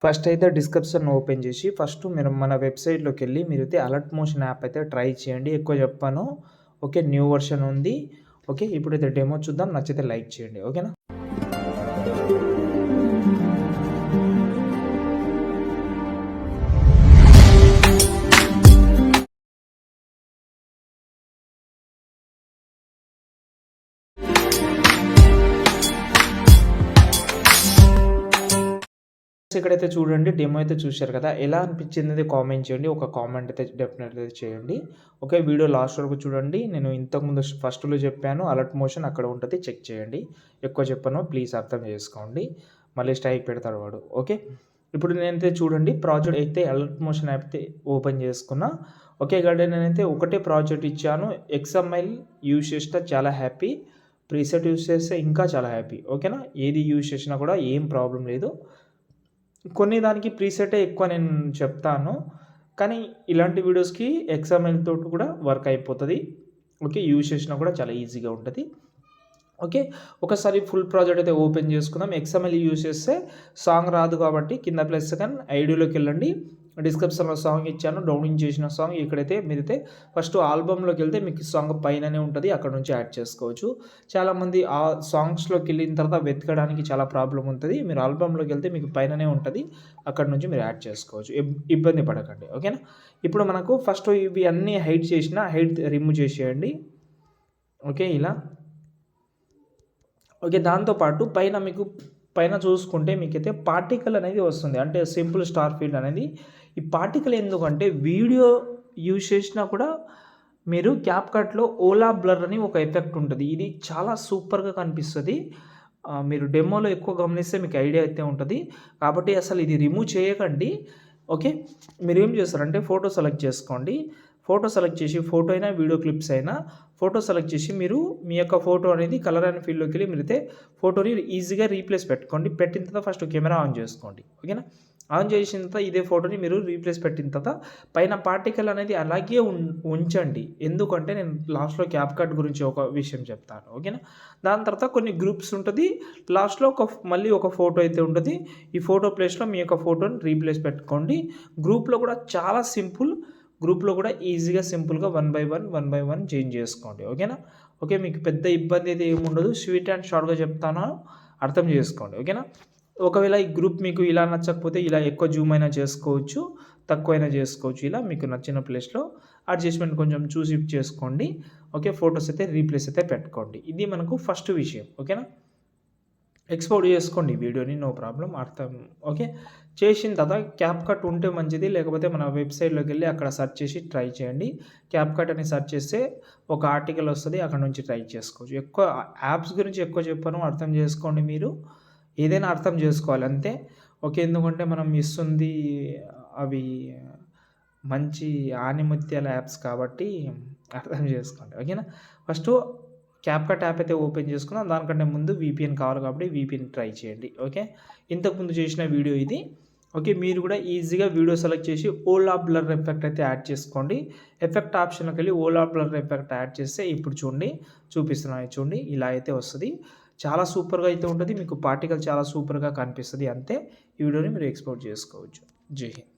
First అయితే description open చేసి first మీరు మన వెబ్‌సైట్‌లోకెళ్ళి మీరైతే అలర్ట్ మోషన్ యాప్ అయితే ట్రై చేయండి. ఎక్కువ చెప్పను. ఓకే. న్యూ వర్షన్ ఉంది. ఓకే. ఇప్పుడైతే డెమో చూద్దాం. నచ్చితే లైక్ చేయండి. ఓకేనా? ఇక్కడైతే చూడండి డెమో అయితే చూశారు కదా! ఎలా అనిపించింది కామెంట్ చేయండి. ఒక కామెంట్ అయితే డెఫినెట్‌గా చేయండి. ఓకే. వీడియో లాస్ట్ వరకు చూడండి. నేను ఇంతకుముందు ఫస్ట్‌లో చెప్పాను అలర్ట్ మోషన్ అక్కడ ఉంటది చెక్ చేయండి. ఎక్కువ చెప్పను ప్లీజ్ అర్థం చేసుకోండి. మళ్ళీ స్ట్రైక్ పెడతాడు వాడు. ఓకే. ఇప్పుడు నేనైతే చూడండి ప్రాజెక్ట్ అయితే అలర్ట్ మోషన్ యాప్ అయితే ఓపెన్ చేసుకున్నా. ఓకే. ఇక్కడ నేనైతే ఒకటే ప్రాజెక్ట్ ఇచ్చాను. ఎక్స్ఎంఎల్ యూజ్ చేస్తే చాలా హ్యాపీ. ప్రీసెట్ యూజ్ చేస్తే ఇంకా చాలా హ్యాపీ. ఓకేనా? ఏది యూజ్ చేసినా కూడా ఏం ప్రాబ్లమ్ లేదు. కొన్ని దానికి ప్రీసెటే ఎక్కువ నేను చెప్తాను. కానీ ఇలాంటి వీడియోస్‌కి ఎక్స్ఎంఎల్ తోటి కూడా వర్క్ అయిపోతది. ఓకే. యూజ్ చేసినా కూడా చాలా ఈజీగా ఉంటది. ఓకే. ఒకసారి ఫుల్ ప్రాజెక్ట్ అయితే ఓపెన్ చేసుకుందాం. ఎక్స్ఎంఎల్ యూజ్ చేస్తే సాంగ్ రాదు కాబట్టి కింద ప్లస్ సెకండ్ ఐడియోలోకెళ్ళండి. డిస్క్రిప్షన్‌లో సాంగ్ ఇచ్చాను. డౌన్లోడ్ చేసిన సాంగ్ ఇక్కడైతే మీరైతే ఫస్ట్ ఆల్బమ్‌లోకెళ్తే మీకు సాంగ్ పైననే ఉంటది. అక్కడ నుంచి యాడ్ చేసుకోవచ్చు. చాలామంది ఆ సాంగ్స్‌లోకెళ్ళిన తర్వాత వెతకడానికి చాలా ప్రాబ్లమ్ ఉంటది. మీరు ఆల్బమ్‌లోకెళ్తే మీకు పైననే ఉంటది. అక్కడ నుంచి మీరు యాడ్ చేసుకోవచ్చు. ఇబ్బంది పడకండి. ఓకేనా? ఇప్పుడు మనకు ఫస్ట్ ఇవి అన్నీ హైడ్ చేసిన హైడ్ రిమూవ్ చేసేయండి. ఓకే. ఇలా ఓకే. దాంతో పాటు పైన చూసుకుంటే మీకైతే పార్టికల్ అనేది వస్తుంది. అంటే సింపుల్ స్టార్ ఫీల్డ్ అనేది. ఈ పార్టికల్ ఎందుకంటే వీడియో యూజ్ చేసినా కూడా మీరు క్యాప్‌కట్‌లో ఓలా బ్లర్ అని ఒక ఎఫెక్ట్ ఉంటది. ఇది చాలా సూపర్‌గా కనిపిస్తది. మీరు డెమోలో ఎక్కువ గమనిస్తే మీకు ఐడియా అయితే ఉంటది. కాబట్టి అసలు ఇది రిమూవ్ చేయకండి. ఓకే. మీరేం చేస్తారంటే ఫోటో సెలెక్ట్ చేసుకోండి. ఫోటో సెలెక్ట్ చేసి ఫోటో అయినా, వీడియో క్లిప్స్ అయినా ఫోటో సెలెక్ట్ చేసి మీరు మీ యొక్క ఫోటో అనేది కలర్ అండ్ ఫీల్డ్‌లోకెళ్ళి మీరైతే ఫోటోని ఈజీగా రీప్లేస్ పెట్టుకోండి. పెట్టిన తర్వాత ఫస్ట్ కెమెరా ఆన్ చేసుకోండి. ఓకేనా? ఆన్ చేసిన తర్వాత ఇదే ఫోటోని మీరు రీప్లేస్ పెట్టిన తర్వాత పైన పార్టికల్ అనేది అలాగే ఉంచండి. ఎందుకంటే నేను లాస్ట్‌లో క్యాప్‌కట్ గురించి ఒక విషయం చెప్తాను. ఓకేనా? దాని తర్వాత కొన్ని గ్రూప్స్ ఉంటది. లాస్ట్‌లో మళ్ళీ ఒక ఫోటో అయితే ఉంటది. ఈ ఫోటో ప్లేస్‌లో మీ యొక్క ఫోటోని రీప్లేస్ పెట్టుకోండి. గ్రూప్‌లో కూడా చాలా సింపుల్. గ్రూప్‌లో కూడా ఈజీగా సింపుల్‌గా వన్ బై వన్ చేంజ్ చేసుకోండి. ఓకేనా? ఓకే. మీకు పెద్ద ఇబ్బంది అయితే ఏముండదు. స్వీట్ అండ్ షార్ట్‌గా చెప్తాను. అర్థం చేసుకోండి. ఓకేనా? ఒకవేళ ఈ గ్రూప్ మీకు ఇలా నచ్చకపోతే ఇలా ఎక్కువ జూమ్ అయినా చేసుకోవచ్చు. తక్కువైనా చేసుకోవచ్చు. ఇలా మీకు నచ్చిన ప్లేస్‌లో అడ్జస్ట్‌మెంట్ కొంచెం చూసి చేసుకోండి. ఓకే. ఫోటోస్ అయితే రీప్లేస్ అయితే పెట్టుకోండి. ఇది మనకు ఫస్ట్ విషయం. ఓకేనా? ఎక్స్‌పోర్ట్ చేసుకోండి వీడియోని నో ప్రాబ్లమ్. ఓకే. చేసిన తర్వాత క్యాప్‌కట్ ఉంటే మంచిది. లేకపోతే మన వెబ్‌సైట్‌లోకెళ్ళి అక్కడ సెర్చ్ చేసి ట్రై చేయండి. క్యాప్‌కట్ అని సెర్చ్ చేస్తే ఒక ఆర్టికల్ వస్తది. అక్కడ నుంచి ట్రై చేసుకోవచ్చు. ఎక్కువ యాప్స్ గురించి ఎక్కువ చెప్పను. అర్థం చేసుకోండి మీరు. ఏదైనా అర్థం చేసుకోవాలి అంతే. ఓకే. ఎందుకంటే మనం ఇస్తుంది అవి మంచి ఆణిముత్యాల యాప్స్ కాబట్టి అర్థం చేసుకోండి. ఓకేనా? ఫస్టు క్యాప్‌కట్ యాప్ అయితే ఓపెన్ చేసుకున్నాం. దానికంటే ముందు వీపీఎన్ కావాలి కాబట్టి వీపీఎన్ ట్రై చేయండి. ఓకే. ఇంతకుముందు చేసిన వీడియో ఇది. ఓకే. మీరు కూడా ఈజీగా వీడియో సెలెక్ట్ చేసి ఓలా బ్లర్ ఎఫెక్ట్ అయితే యాడ్ చేసుకోండి. ఎఫెక్ట్ ఆప్షన్‌లోకెళ్ళి ఓలా బ్లర్ ఎఫెక్ట్ యాడ్ చేస్తే ఇప్పుడు చూపిస్తున్నాను చూడండి. ఇలా అయితే వస్తది. చాలా సూపర్‌గా అయితే ఉంటది. మీకు పార్టికల్ చాలా సూపర్‌గా కనిపిస్తది అంతే. ఈ వీడియోని మీరు ఎక్స్‌పోర్ట్ చేసుకోవచ్చు. జై హింద్.